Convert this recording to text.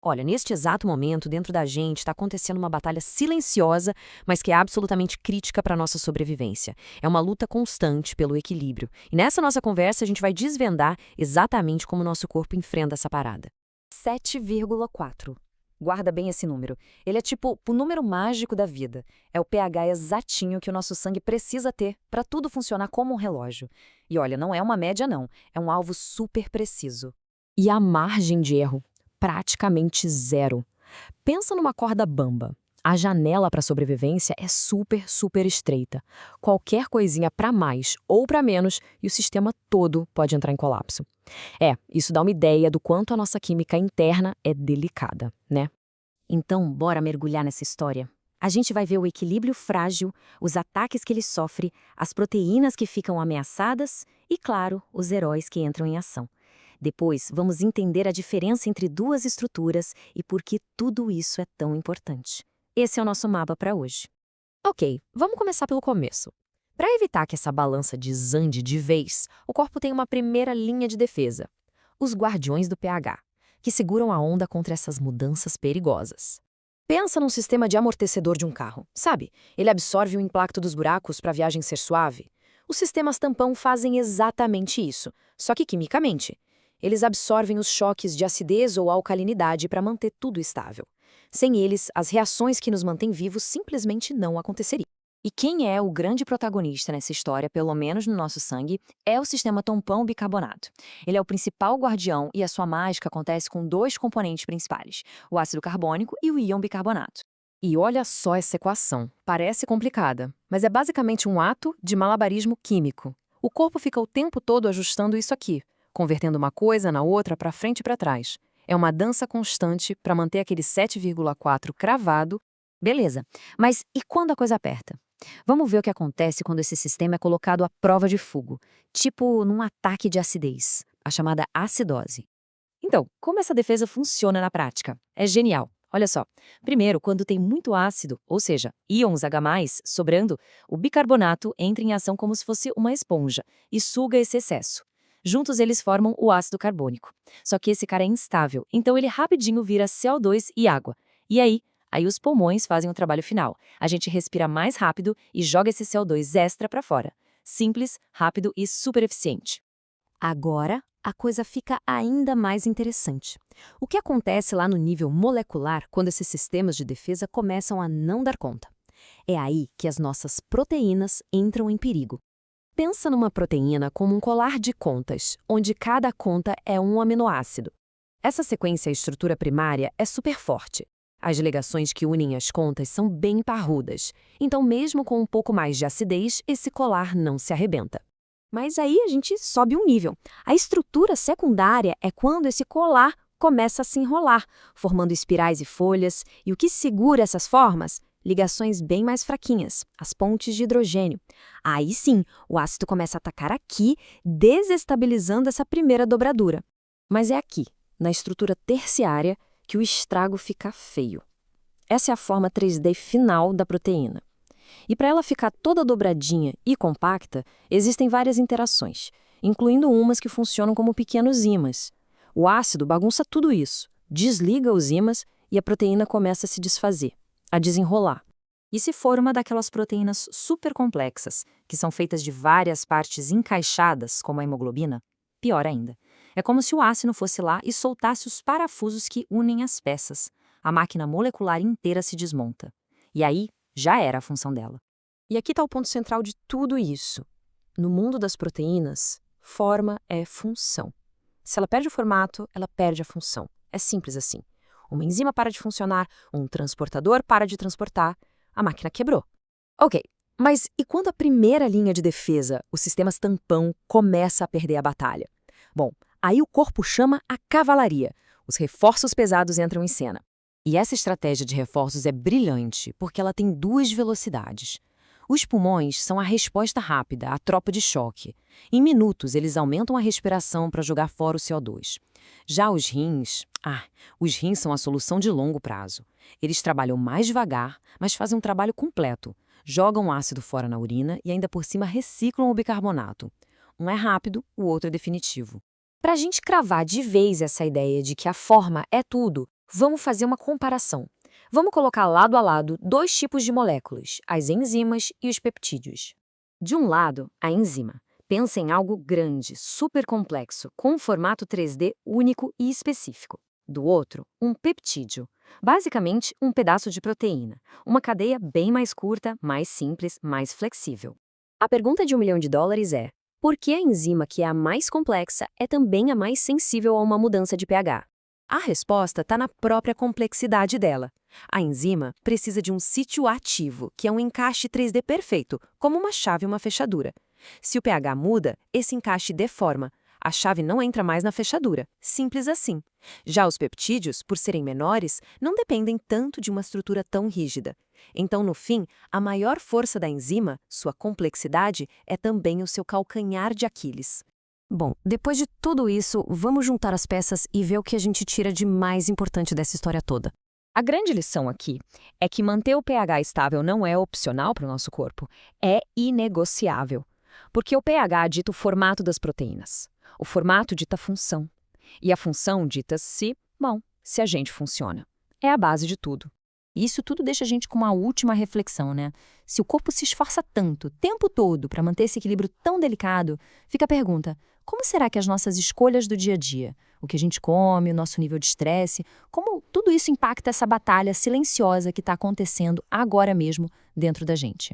Olha, neste exato momento, dentro da gente, está acontecendo uma batalha silenciosa, mas que é absolutamente crítica para a nossa sobrevivência. É uma luta constante pelo equilíbrio. E nessa nossa conversa, a gente vai desvendar exatamente como o nosso corpo enfrenta essa parada. 7,4. Guarda bem esse número. Ele é tipo o número mágico da vida. É o pH exatinho que o nosso sangue precisa ter para tudo funcionar como um relógio. E olha, não é uma média não, é um alvo super preciso. E a margem de erro? Praticamente zero. Pensa numa corda bamba. A janela para sobrevivência é super, super estreita. Qualquer coisinha para mais ou para menos e o sistema todo pode entrar em colapso. Isso dá uma ideia do quanto a nossa química interna é delicada, né? Então, bora mergulhar nessa história. A gente vai ver o equilíbrio frágil, os ataques que ele sofre, as proteínas que ficam ameaçadas e, claro, os heróis que entram em ação. Depois, vamos entender a diferença entre duas estruturas e por que tudo isso é tão importante. Esse é o nosso mapa para hoje. Ok, vamos começar pelo começo. Para evitar que essa balança desande de vez, o corpo tem uma primeira linha de defesa: os guardiões do pH, que seguram a onda contra essas mudanças perigosas. Pensa num sistema de amortecedor de um carro, sabe? Ele absorve o impacto dos buracos para a viagem ser suave. Os sistemas tampão fazem exatamente isso, só que quimicamente. Eles absorvem os choques de acidez ou alcalinidade para manter tudo estável. Sem eles, as reações que nos mantêm vivos simplesmente não aconteceriam. E quem é o grande protagonista nessa história, pelo menos no nosso sangue, é o sistema tampão-bicarbonato. Ele é o principal guardião e a sua mágica acontece com dois componentes principais, o ácido carbônico e o íon bicarbonato. E olha só essa equação. Parece complicada, mas é basicamente um ato de malabarismo químico. O corpo fica o tempo todo ajustando isso aqui, convertendo uma coisa na outra para frente e para trás. É uma dança constante para manter aquele 7,4 cravado. Beleza, mas e quando a coisa aperta? Vamos ver o que acontece quando esse sistema é colocado à prova de fogo, tipo num ataque de acidez, a chamada acidose. Então, como essa defesa funciona na prática? É genial. Olha só. Primeiro, quando tem muito ácido, ou seja, íons H+, sobrando, o bicarbonato entra em ação como se fosse uma esponja e suga esse excesso. Juntos eles formam o ácido carbônico. Só que esse cara é instável, então ele rapidinho vira CO2 e água. E aí os pulmões fazem o trabalho final. A gente respira mais rápido e joga esse CO2 extra para fora. Simples, rápido e super eficiente. Agora, a coisa fica ainda mais interessante. O que acontece lá no nível molecular quando esses sistemas de defesa começam a não dar conta? É aí que as nossas proteínas entram em perigo. Pensa numa proteína como um colar de contas, onde cada conta é um aminoácido. Essa sequência e estrutura primária é super forte. As ligações que unem as contas são bem parrudas, então mesmo com um pouco mais de acidez, esse colar não se arrebenta. Mas aí a gente sobe um nível. A estrutura secundária é quando esse colar começa a se enrolar, formando espirais e folhas, e o que segura essas formas? Ligações bem mais fraquinhas, as pontes de hidrogênio. Aí sim, o ácido começa a atacar aqui, desestabilizando essa primeira dobradura. Mas é aqui, na estrutura terciária, que o estrago fica feio. Essa é a forma 3D final da proteína. E para ela ficar toda dobradinha e compacta, existem várias interações, incluindo umas que funcionam como pequenos ímãs. O ácido bagunça tudo isso, desliga os ímãs e a proteína começa a se desfazer, a desenrolar. E se for uma daquelas proteínas super complexas, que são feitas de várias partes encaixadas, como a hemoglobina, pior ainda. É como se o ácido fosse lá e soltasse os parafusos que unem as peças. A máquina molecular inteira se desmonta. E aí, já era a função dela. E aqui está o ponto central de tudo isso. No mundo das proteínas, forma é função. Se ela perde o formato, ela perde a função. É simples assim. Uma enzima para de funcionar, um transportador para de transportar, a máquina quebrou. Ok, mas e quando a primeira linha de defesa, os sistemas tampão, começa a perder a batalha? Bom, aí o corpo chama a cavalaria. Os reforços pesados entram em cena. E essa estratégia de reforços é brilhante, porque ela tem duas velocidades. Os pulmões são a resposta rápida à tropa de choque. Em minutos, eles aumentam a respiração para jogar fora o CO2. Já os rins são a solução de longo prazo. Eles trabalham mais devagar, mas fazem um trabalho completo. Jogam ácido fora na urina e ainda por cima reciclam o bicarbonato. Um é rápido, o outro é definitivo. Para a gente cravar de vez essa ideia de que a forma é tudo, Vamos fazer uma comparação. Vamos colocar lado a lado dois tipos de moléculas, as enzimas e os peptídeos. De um lado, a enzima. Pensa em algo grande, super complexo, com um formato 3D único e específico. Do outro, um peptídeo. Basicamente, um pedaço de proteína. Uma cadeia bem mais curta, mais simples, mais flexível. A pergunta de US$ 1 milhão é: por que a enzima, que é a mais complexa, é também a mais sensível a uma mudança de pH? A resposta está na própria complexidade dela. A enzima precisa de um sítio ativo, que é um encaixe 3D perfeito, como uma chave e uma fechadura. Se o pH muda, esse encaixe deforma. A chave não entra mais na fechadura. Simples assim. Já os peptídeos, por serem menores, não dependem tanto de uma estrutura tão rígida. Então, no fim, a maior força da enzima, sua complexidade, é também o seu calcanhar de Aquiles. Bom, depois de tudo isso, vamos juntar as peças e ver o que a gente tira de mais importante dessa história toda. A grande lição aqui é que manter o pH estável não é opcional para o nosso corpo, é inegociável. Porque o pH dita o formato das proteínas, o formato dita a função, e a função dita se a gente funciona. É a base de tudo. E isso tudo deixa a gente com uma última reflexão, né? Se o corpo se esforça tanto, o tempo todo, para manter esse equilíbrio tão delicado, fica a pergunta: como será que as nossas escolhas do dia a dia, o que a gente come, o nosso nível de estresse, como tudo isso impacta essa batalha silenciosa que está acontecendo agora mesmo dentro da gente?